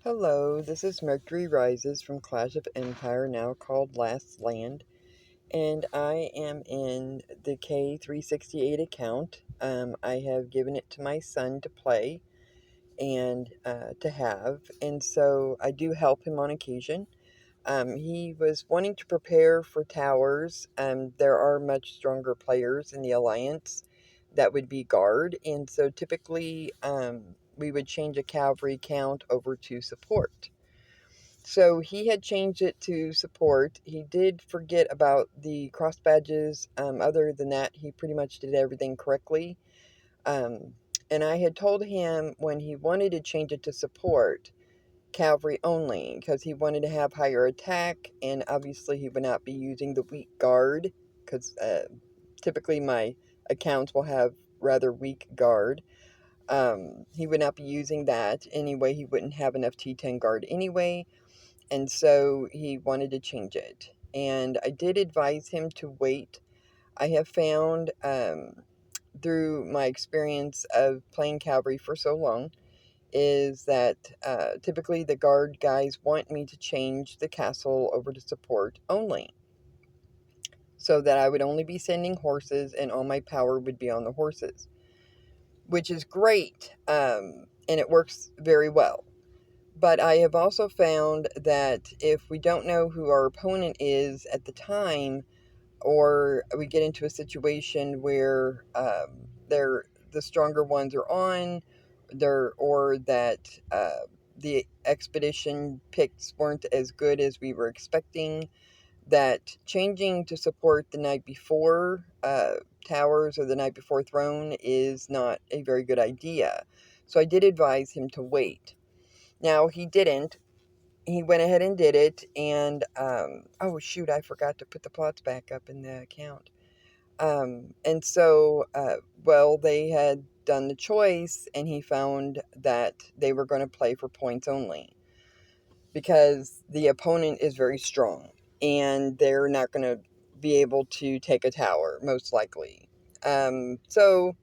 Hello, this is Mercury Rises from Clash of Empire, now called Last Land, and I am in the K368 account. I have given it to my son to play and to have, and so I do help him on occasion. He was wanting to prepare for towers. There are much stronger players in the Alliance that would be guard, and so typically we would change a cavalry count over to support. So he had changed it to support. He did forget about the cross badges. Other than that, he pretty much did everything correctly. Um, and I had told him when he wanted to change it to support, cavalry only, because he wanted to have higher attack, and obviously he would not be using the weak guard, because typically my accounts will have rather weak guard. He would not be using that anyway. He wouldn't have enough T10 guard anyway, and so he wanted to change it. And I did advise him to wait. I have found, through my experience of playing cavalry for so long, is that typically the guard guys want me to change the castle over to support only, so that I would only be sending horses and all my power would be on the horses, which is great, and it works very well. But I have also found that if we don't know who our opponent is at the time, or we get into a situation where the stronger ones are on, or that the expedition picks weren't as good as we were expecting, that changing to support the night before towers or the night before throne is not a very good idea. So I did advise him to wait. Now, he didn't. He went ahead and did it, and, oh, shoot, I forgot to put the plots back up in the account. And so, well, they had done the choice, and he found that they were going to play for points only, because the opponent is very strong, and they're not going to be able to take a tower, most likely. So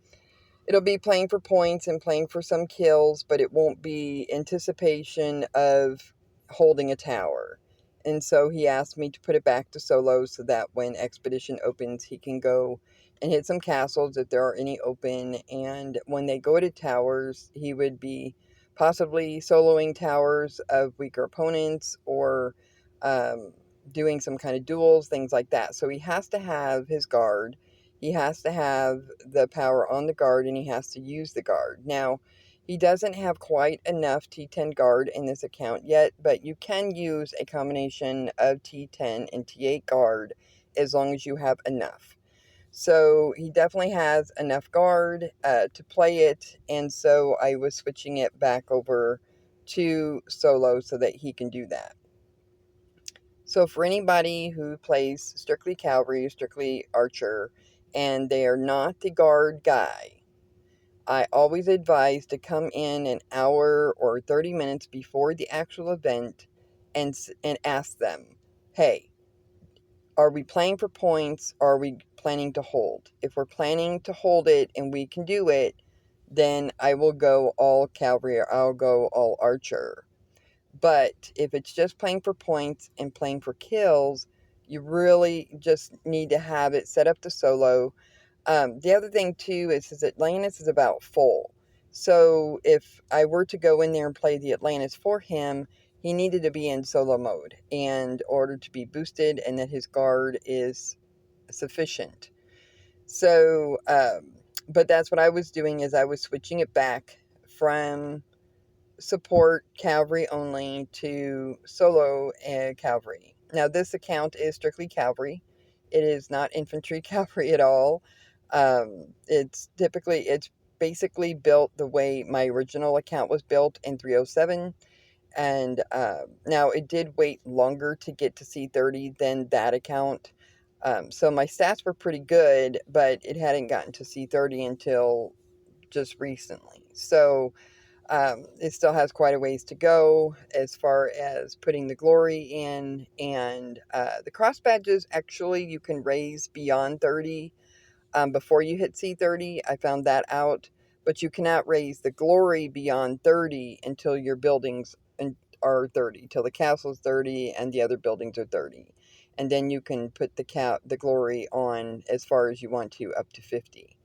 it'll be playing for points and playing for some kills, but it won't be anticipation of holding a tower. And so he asked me to put it back to solo so that when Expedition opens, he can go and hit some castles if there are any open. And when they go to towers, he would be possibly soloing towers of weaker opponents, or um, doing some kind of duels, things like that. So he has to have his guard. He has to have the power on the guard, and he has to use the guard. Now, he doesn't have quite enough T10 guard in this account yet, but you can use a combination of T10 and T8 guard as long as you have enough. So he definitely has enough guard to play it, and so I was switching it back over to solo so that he can do that. So for anybody who plays strictly cavalry, strictly archer, and they are not the guard guy, I always advise to come in an hour or 30 minutes before the actual event, and ask them, hey, are we playing for points, or are we planning to hold? If we're planning to hold it and we can do it, then I will go all cavalry, or I'll go all archer. But if it's just playing for points and playing for kills, you really just need to have it set up to solo. The other thing too is Atlantis is about full. So if I were to go in there and play the Atlantis for him, he needed to be in solo mode in order to be boosted, and that his guard is sufficient. So, but that's what I was doing, is I was switching it back from support cavalry only to solo cavalry. Now, this account is strictly cavalry. It is not infantry cavalry at all. It's basically built the way my original account was built in 307. And now it did wait longer to get to C30 than that account. So my stats were pretty good, but it hadn't gotten to C30 until just recently. So it still has quite a ways to go as far as putting the glory in, and the cross badges, actually, you can raise beyond 30 before you hit C30. I found that out, but you cannot raise the glory beyond 30 until your buildings are 30, till the castle is 30 and the other buildings are 30. And then you can put the glory on as far as you want to, up to 50.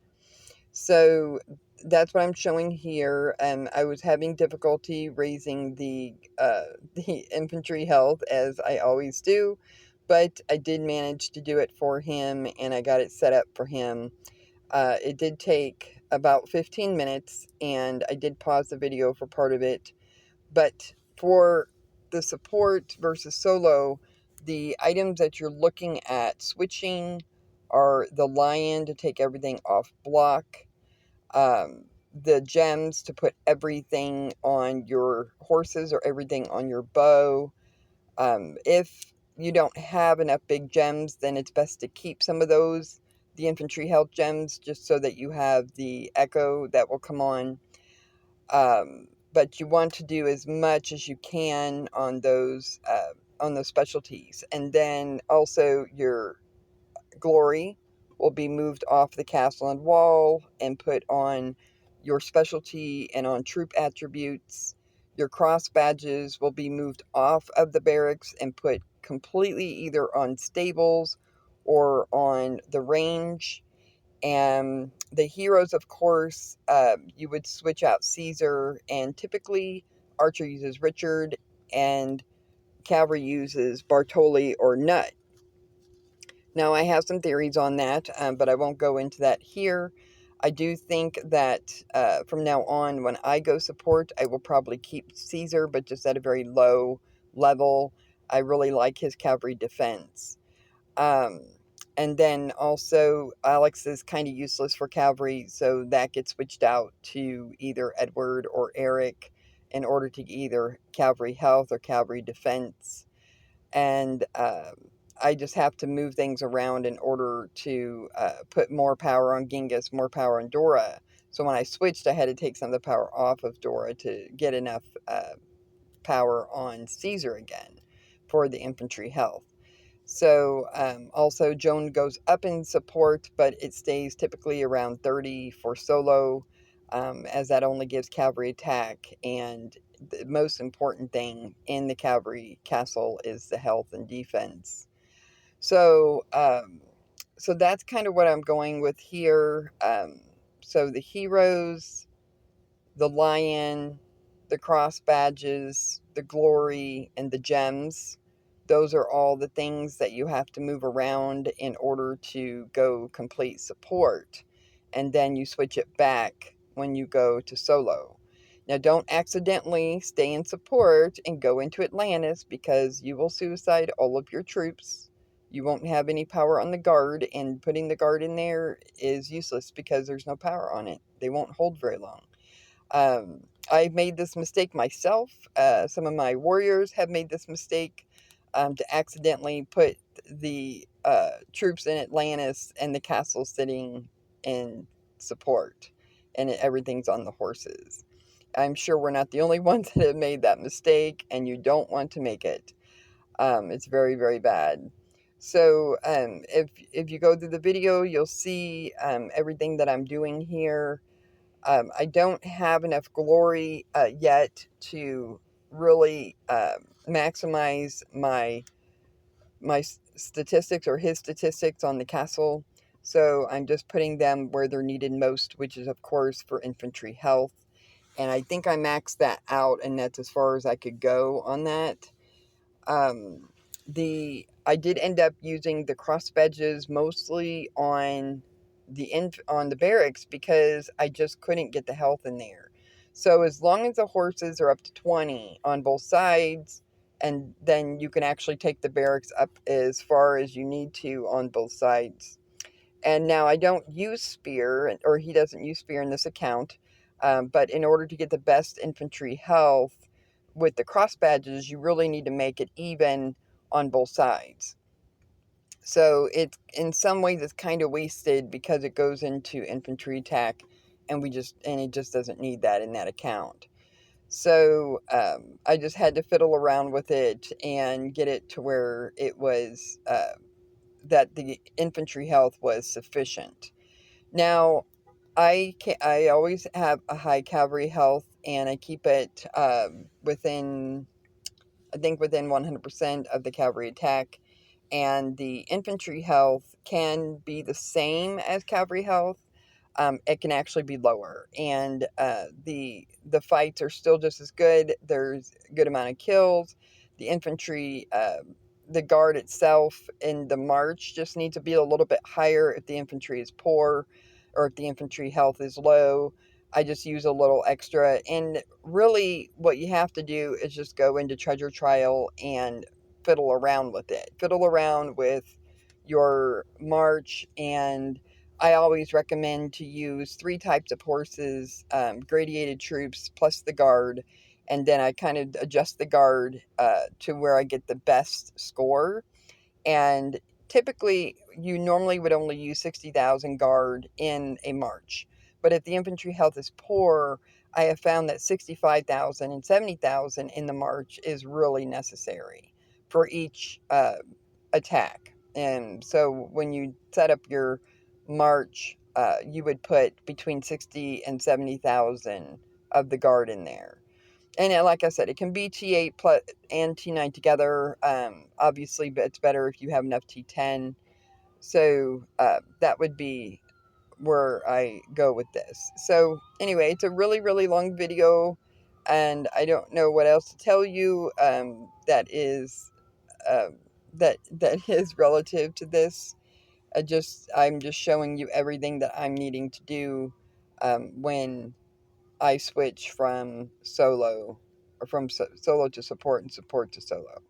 So that's what I'm showing here. I was having difficulty raising the the infantry health, as I always do, but I did manage to do it for him, and I got it set up for him. It did take about 15 minutes, and I did pause the video for part of it. But for the support versus solo, the items that you're looking at switching are the lion to take everything off block, the gems to put everything on your horses or everything on your bow. If you don't have enough big gems, then it's best to keep some of those, the infantry health gems, just so that you have the echo that will come on. But you want to do as much as you can on those specialties, and then also your glory will be moved off the castle and wall and put on your specialty and on troop attributes. Your cross badges will be moved off of the barracks and put completely either on stables or on the range. And the heroes, of course, you would switch out Caesar, and typically Archer uses Richard, and Cavalry uses Bartoli or Nut. Now, I have some theories on that, but I won't go into that here. I do think that from now on, when I go support, I will probably keep Caesar, but just at a very low level. I really like his cavalry defense. Um, and then also, Alex is kind of useless for cavalry, so that gets switched out to either Edward or Eric in order to either cavalry health or cavalry defense. And I just have to move things around in order to put more power on Genghis, more power on Dora. So when I switched, I had to take some of the power off of Dora to get enough power on Caesar again for the infantry health. So also Joan goes up in support, but it stays typically around 30 for solo, as that only gives cavalry attack. And the most important thing in the cavalry castle is the health and defense. So so that's kind of what I'm going with here. So the heroes, the lion, the cross badges, the glory, and the gems. Those are all the things that you have to move around in order to go complete support. And then you switch it back when you go to solo. Now, don't accidentally stay in support and go into Atlantis, because you will suicide all of your troops. You won't have any power on the guard, and putting the guard in there is useless because there's no power on it. They won't hold very long. I've made this mistake myself. Some of my warriors have made this mistake, to accidentally put the troops in Atlantis and the castle sitting in support, and everything's on the horses. I'm sure we're not the only ones that have made that mistake, and you don't want to make it. It's very, very bad. So if you go through the video, you'll see everything that I'm doing here. I don't have enough glory yet to really maximize my statistics, or his statistics, on the castle. So I'm just putting them where they're needed most, which is, of course, for infantry health. And I think I maxed that out, and that's as far as I could go on that. Um, I did end up using the cross badges mostly on on the barracks, because I just couldn't get the health in there. So as long as the horses are up to 20 on both sides, and then you can actually take the barracks up as far as you need to on both sides. And now I don't use spear, or he doesn't use spear in this account, but in order to get the best infantry health with the cross badges, you really need to make it even on both sides. So it's, in some ways, it's kind of wasted because it goes into infantry attack, and it just doesn't need that in that account. So I just had to fiddle around with it and get it to where it was that the infantry health was sufficient. Now, I always have a high cavalry health, and I keep it within I think within 100% of the cavalry attack, and the infantry health can be the same as cavalry health. It can actually be lower, and the fights are still just as good. There's a good amount of kills. The infantry, the guard itself in the march just needs to be a little bit higher if the infantry is poor, or if the infantry health is low. I just use a little extra, and really what you have to do is just go into treasure trial and fiddle around with it. Fiddle around with your march, and I always recommend to use three types of horses, gradiated troops plus the guard, and then I kind of adjust the guard to where I get the best score. And typically, you normally would only use 60,000 guard in a march. But if the infantry health is poor, I have found that 65,000 and 70,000 in the march is really necessary for each attack. And so when you set up your march, you would put between 60 and 70,000 of the guard in there. And like I said, it can be T8 plus and T9 together. Obviously, but it's better if you have enough T10. So that would be where I go with this. So anyway, it's a really, really long video, and I don't know what else to tell you um, that is relative to this. I'm just showing you everything that I'm needing to do when I switch from solo, or from solo to support and support to solo.